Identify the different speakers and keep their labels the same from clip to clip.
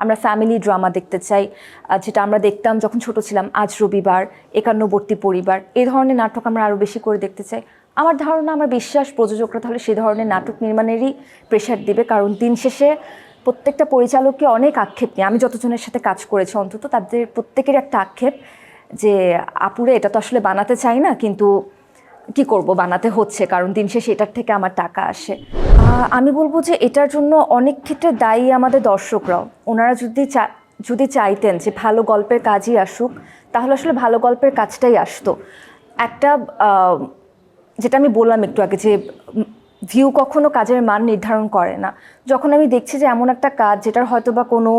Speaker 1: আমরা family drama দেখতে চাই, যেটা আমরা দেখতাম যখন ছোট ছিলাম, আজ রবিবার, একান্নবর্তী পরিবার, এই ধরনের নাটক আমরা আরও বেশি করে দেখতে চাই। আমার ধারণা, আমার বিশ্বাস, প্রযোজকরা তাহলে সেই ধরনের নাটক নির্মাণেরই প্রেশার দেবে, কারণ দিন শেষে প্রত্যেকটা পরিচালককে অনেক আক্ষেপ নিয়ে, আমি যতজনের সাথে কাজ করেছি অন্তত, তাদের প্রত্যেকের একটা আক্ষেপ যে আপুরে এটা তো আসলে বানাতে চাই না, কিন্তু কি করব, বানাতে হচ্ছে, কারণ দিন শেষে এটার থেকে আমার টাকা আসে। আমি বলবো যে এটার জন্য অনেক ক্ষেত্রে দায়ী আমাদের দর্শকরাও। ওনারা যদি চাইতেন যে ভালো গল্পের কাজই আসুক, তাহলে আসলে ভালো গল্পের কাজটাই আসতো। একটা যেটা আমি বললাম একটু আগে, যে ভিউ কখনো কাজের মান নির্ধারণ করে না। যখন আমি দেখছি যে এমন একটা কাজ যেটার হয়তো বা কোনো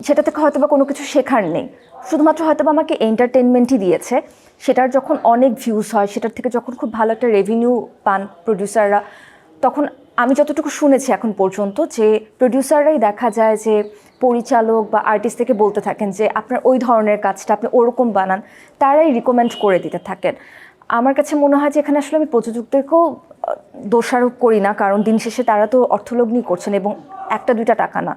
Speaker 1: সেটা থেকে হয়তো বা কোনো কিছু শেখার নেই, শুধুমাত্র হয়তো বা আমাকে এন্টারটেনমেন্টই দিয়েছে, সেটার যখন অনেক ভিউজ হয়, সেটার থেকে যখন খুব ভালো একটা রেভিনিউ পান প্রডিউসাররা, তখন আমি যতটুকু শুনেছি এখন পর্যন্ত, যে প্রডিউসাররাই দেখা যায় যে পরিচালক বা আর্টিস্ট থেকে বলতে থাকেন যে আপনার ওই ধরনের কাজটা আপনি ওরকম বানান, তারাই রিকমেন্ড করে দিতে থাকেন। আমার কাছে মনে হয় যে এখানে আসলে আমি প্রযোজকদেরকেও দোষারোপ করি না, কারণ দিন শেষে তারা তো অর্থলগ্নি করছেন, এবং একটা দুইটা টাকা না,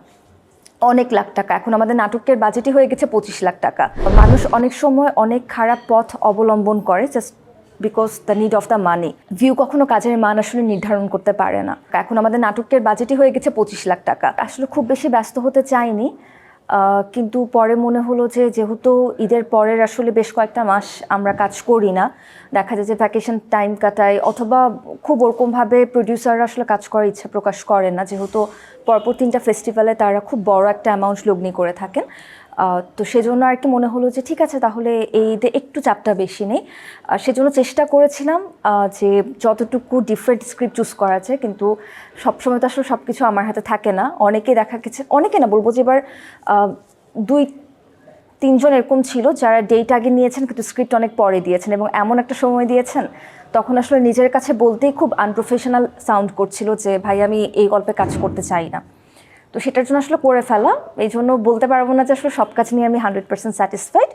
Speaker 1: অনেক লাখ টাকা। এখন আমাদের নাটকের বাজেটই হয়ে গেছে 25 লাখ টাকা। মানুষ অনেক সময় অনেক খারাপ পথ অবলম্বন করে just because the need of the money. View কখনো কাজের মান আসলে নির্ধারণ করতে পারে না। এখন আমাদের নাটকের বাজেটই হয়ে গেছে 25 লাখ টাকা। আসলে খুব বেশি ব্যস্ত হতে চাইনি, কিন্তু পরে মনে হলো যে যেহেতু ঈদের পরের আসলে বেশ কয়েকটা মাস আমরা কাজ করি না, দেখা যায় যে ভ্যাকেশন টাইম কাটাই, অথবা খুব ওরকমভাবে প্রডিউসাররা আসলে কাজ করার ইচ্ছা প্রকাশ করেন না, যেহেতু পরপর 3টা ফেস্টিভ্যালে তারা খুব বড় একটা অ্যামাউন্ট লগ্নি করে থাকেন। তো সেজন্য আর কি মনে হলো যে ঠিক আছে, তাহলে এই ঈদে একটু চাপটা বেশি নেই। সেজন্য চেষ্টা করেছিলাম যে যতটুকু ডিফারেন্ট স্ক্রিপ্ট চুজ করা যায়, কিন্তু সবসময় তো আসলে সব কিছু আমার হাতে থাকে না। অনেকে দেখা গেছে, অনেকে না বলবো যে এবার 2-3 জন এরকম ছিল যারা ডেট আগে নিয়েছেন কিন্তু স্ক্রিপ্ট অনেক পরে দিয়েছেন, এবং এমন একটা সময় দিয়েছেন তখন আসলে নিজের কাছে বলতেই খুব আনপ্রফেশনাল সাউন্ড করছিল যে ভাই আমি এই গল্পে কাজ করতে চাই না। তো সেটার জন্য আসলে করে ফেলা, এই জন্য বলতে পারবো না যে আসলে সব কাজ নিয়ে আমি 100% স্যাটিসফাইড,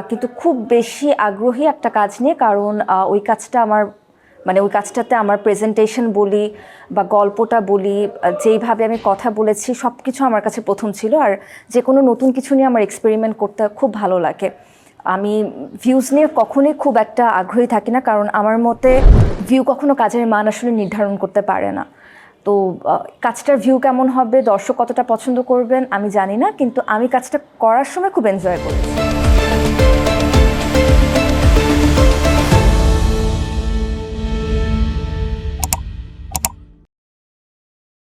Speaker 1: কিন্তু খুব বেশি আগ্রহী একটা কাজ নিয়ে, কারণ ওই কাজটা আমার, মানে ওই কাজটাতে আমার প্রেজেন্টেশন বলি বা গল্পটা বলি, যেইভাবে আমি কথা বলেছি, সব কিছু আমার কাছে প্রথম ছিল। আর যে কোনো নতুন কিছু নিয়ে আমার এক্সপেরিমেন্ট করতে খুব ভালো লাগে। আমি ভিউজ নিয়ে কখনোই খুব একটা আগ্রহী থাকি না, কারণ আমার মতে ভিউ কখনো কাজের মান আসলে নির্ধারণ করতে পারে না। তো কাজটার ভিউ কেমন হবে, দর্শক কতটা পছন্দ করবেন আমি জানি না, কিন্তু আমি কাজটা করার সময় খুব এনজয় করেছি।